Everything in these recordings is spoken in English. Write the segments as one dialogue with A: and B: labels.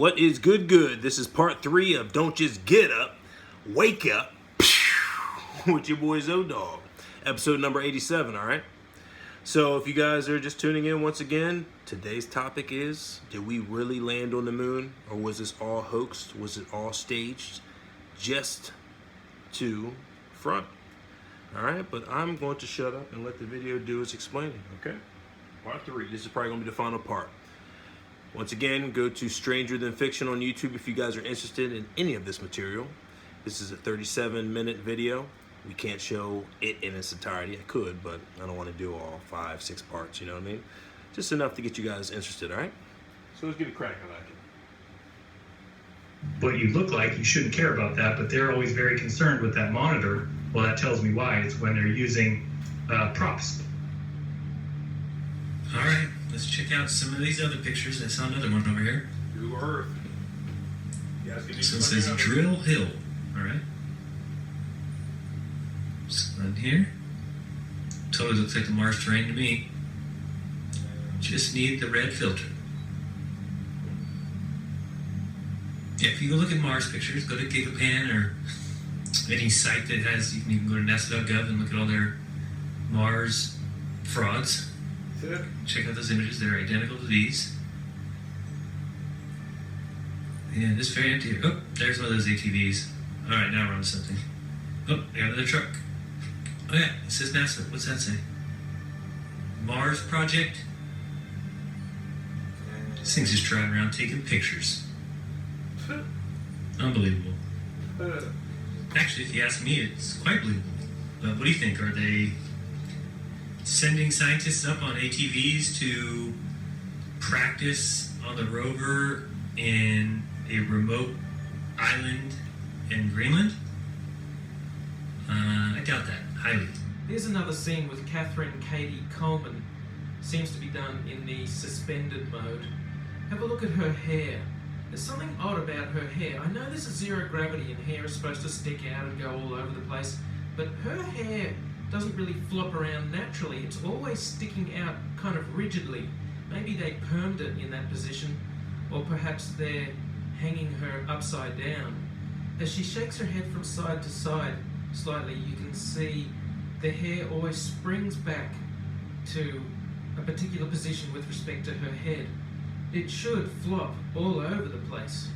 A: What is good? This is part 3 of Don't Just Get Up, Wake Up with your boy ToDAZE. Episode number 87, alright? So if you guys are just tuning in once again, today's topic is, did we really land on the moon? Or was this all hoaxed? Was it all staged just to front? Alright, but I'm going to shut up and let the video do its explaining, okay? Part 3, this is probably going to be the final part. Once again, go to Stranger Than Fiction on YouTube if you guys are interested in any of this material. This is a 37-minute video. We can't show it in its entirety. I could, but I don't want to do all 5-6 parts, you know what I mean? Just enough to get you guys interested, all right? So let's get a crack on that.
B: What you look like, you shouldn't care about that, but they're always very concerned with that monitor. Well, that tells me why. It's when they're using props.
C: All right, let's check out some of these other pictures. I saw another one over here.
A: Google Earth.
C: This one says Drill Hill. All right. This one here. Totally looks like the Mars terrain to me. Just need the red filter. Yeah, if you go look at Mars pictures, go to GigaPan or any site that has, you can even go to NASA.gov and look at all their Mars frauds. Check out those images, they're identical to these. Yeah, this variant here. Oh, there's one of those ATVs. Alright, now we're on to something. Oh, we have another truck. Oh yeah, it says NASA. What's that say? Mars Project? This thing's just driving around taking pictures. Unbelievable. Actually, if you ask me, it's quite believable. But what do you think? Are they sending scientists up on ATVs to practice on the rover in a remote island in Greenland? I doubt that, highly.
D: Here's another scene with Catherine Katie Coleman. Seems to be done in the suspended mode. Have a look at her hair. There's something odd about her hair. I know this is zero gravity and hair is supposed to stick out and go all over the place, but her hair doesn't really flop around naturally. It's always sticking out kind of rigidly. Maybe they permed it in that position, or perhaps they're hanging her upside down. As she shakes her head from side to side slightly, you can see the hair always springs back to a particular position with respect to her head. It should flop all over the place.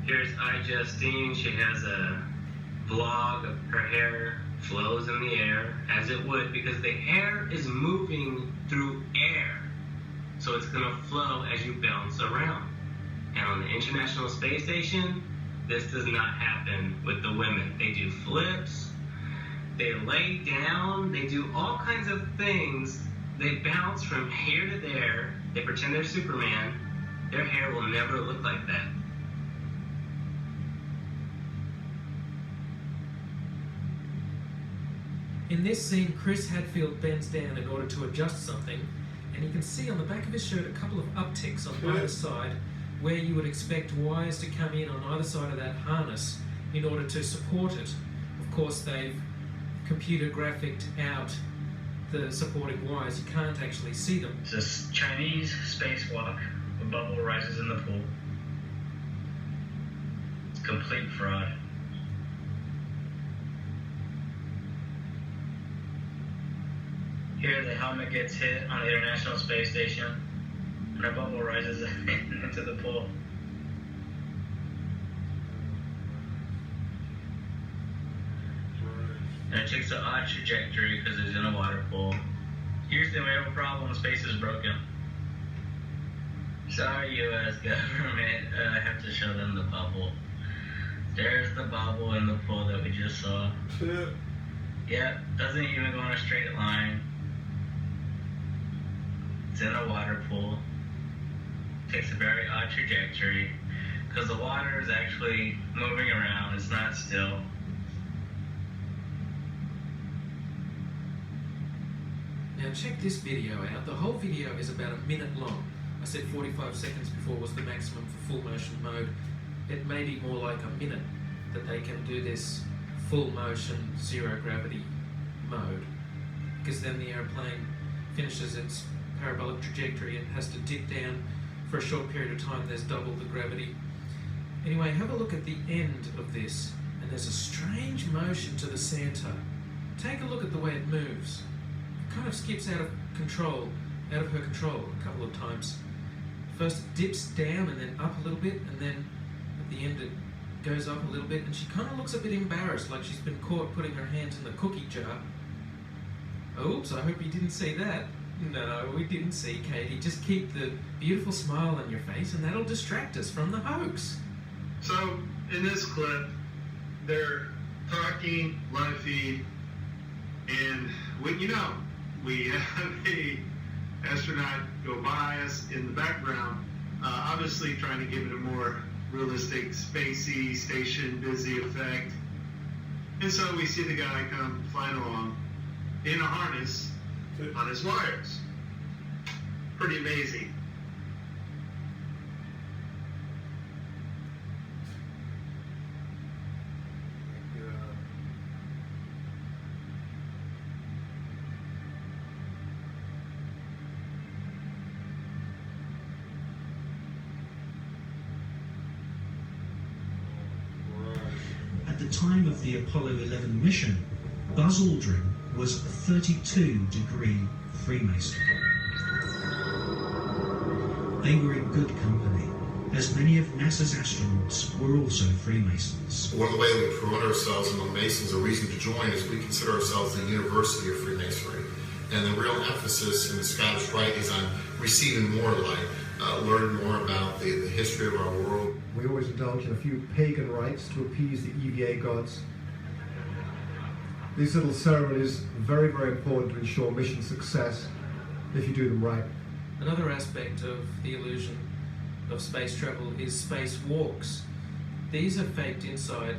E: Here's iJustine. She has a vlog of her hair flows in the air, as it would, because the hair is moving through air. So it's going to flow as you bounce around. And on the International Space Station, this does not happen with the women. They do flips, they lay down, they do all kinds of things. They bounce from here to there, they pretend they're Superman. Their hair will never look like that.
D: In this scene, Chris Hadfield bends down in order to adjust something, and you can see on the back of his shirt a couple of upticks on either side, where you would expect wires to come in on either side of that harness in order to support it. Of course, they've computer graphicked out the supporting wires. You can't actually see them.
F: It's this Chinese spacewalk. A bubble rises in the pool. It's complete fraud. Here the helmet gets hit on the International Space Station and a bubble rises into the pool. And it takes an odd trajectory because it's in a water pool. Houston, we have a problem. Space is broken. Sorry, U.S. government. I have to show them the bubble. There's the bubble in the pool that we just saw. Yep, doesn't even go in a straight line. It's in a water pool. Takes a very odd trajectory because the water is actually moving around. It's not still.
D: Now check this video out. The whole video is about a minute long. I said 45 seconds before was the maximum for full motion mode. It may be more like a minute that they can do this full motion zero gravity mode, because then the airplane finishes its parabolic trajectory and has to dip down for a short period of time. There's double the gravity. Anyway, have a look at the end of this, and there's a strange motion to the center. Take a look at the way it moves. It kind of skips out of her control a couple of times. First it dips down and then up a little bit, and then at the end it goes up a little bit, and she kind of looks a bit embarrassed, like she's been caught putting her hands in the cookie jar. Oops, I hope you didn't see that. No, we didn't see, Katie. Just keep the beautiful smile on your face, and that'll distract us from the hoax.
G: So, in this clip, they're talking live feed, and we have a astronaut go by us in the background, obviously trying to give it a more realistic, spacey, station busy effect. And so we see the guy come flying along in a harness on his wires. Pretty amazing.
H: At the time of the Apollo 11 mission, Buzz Aldrin was 32-degree Freemason. They were in good company, as many of NASA's astronauts were also Freemasons.
I: One of the ways we promote ourselves among Masons, a reason to join, is we consider ourselves the University of Freemasonry. And the real emphasis in the Scottish Rite is on receiving more light, learning more about the history of our world.
J: We always indulge in a few pagan rites to appease the EVA gods. These little ceremonies are very, very important to ensure mission success if you do them right.
D: Another aspect of the illusion of space travel is spacewalks. These are faked inside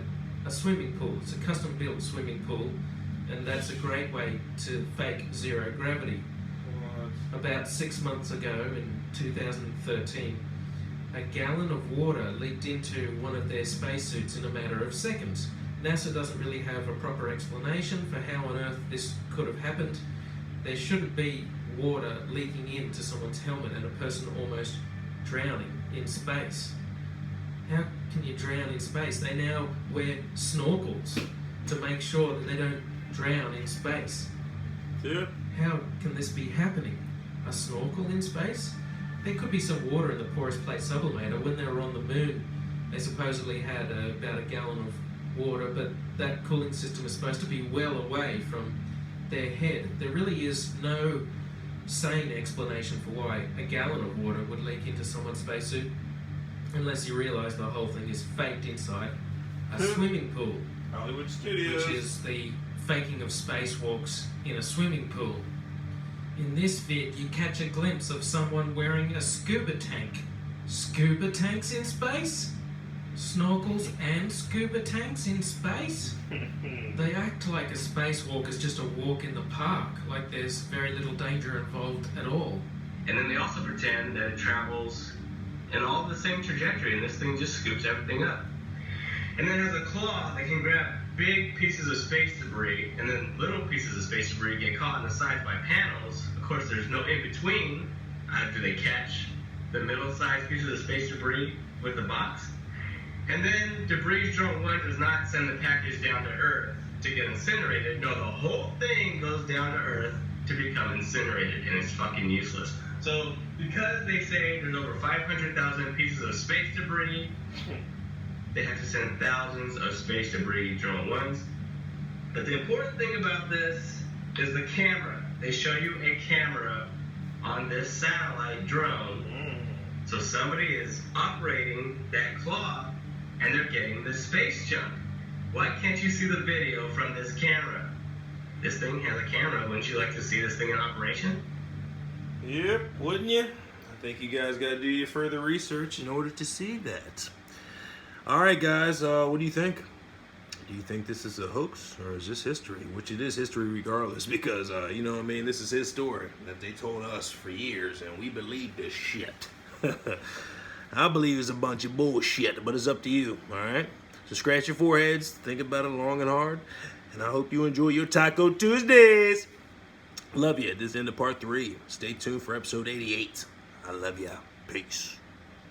D: a swimming pool. It's a custom-built swimming pool, and that's a great way to fake zero gravity. About 6 months ago, in 2013, a gallon of water leaked into one of their spacesuits in a matter of seconds. NASA doesn't really have a proper explanation for how on earth this could have happened. There shouldn't be water leaking into someone's helmet and a person almost drowning in space. How can you drown in space? They now wear snorkels to make sure that they don't drown in space.
A: Yeah.
D: How can this be happening? A snorkel in space? There could be some water in the porous plate sublimator. When they were on the moon, they supposedly had about a gallon of water, but that cooling system is supposed to be well away from their head. There really is no sane explanation for why a gallon of water would leak into someone's spacesuit, unless you realise the whole thing is faked inside a swimming pool.
A: Hollywood Studios.
D: Which is the faking of spacewalks in a swimming pool. In this vid, you catch a glimpse of someone wearing a scuba tank. Scuba tanks in space? Snorkels and scuba tanks in space? They act like a spacewalk is just a walk in the park, like there's very little danger involved at all.
E: And then they also pretend that it travels in all the same trajectory, and this thing just scoops everything up. And then as a claw, they can grab big pieces of space debris, and then little pieces of space debris get caught in the sides by panels. Of course, there's no in-between. Do they catch the middle-sized pieces of space debris with the box? And then debris drone 1 does not send the package down to Earth to get incinerated. No, the whole thing goes down to Earth to become incinerated, and it's fucking useless. So, because they say there's over 500,000 pieces of space debris, they have to send thousands of space debris drone 1s. But the important thing about this is the camera. They show you a camera on this satellite drone. So somebody is operating that claw, and they're getting the space junk. Why can't you see the video from this camera? This thing has a camera. Wouldn't you like to see this thing in operation?
A: Yep, wouldn't you? I think you guys got to do your further research in order to see that. All right, guys, what do you think? Do you think this is a hoax, or is this history? Which it is history regardless, because, you know what I mean, this is his story that they told us for years, and we believe this shit. I believe it's a bunch of bullshit, but it's up to you, all right? So scratch your foreheads, think about it long and hard, and I hope you enjoy your Taco Tuesdays. Love you. This is the end of part 3. Stay tuned for episode 88. I love ya. Peace.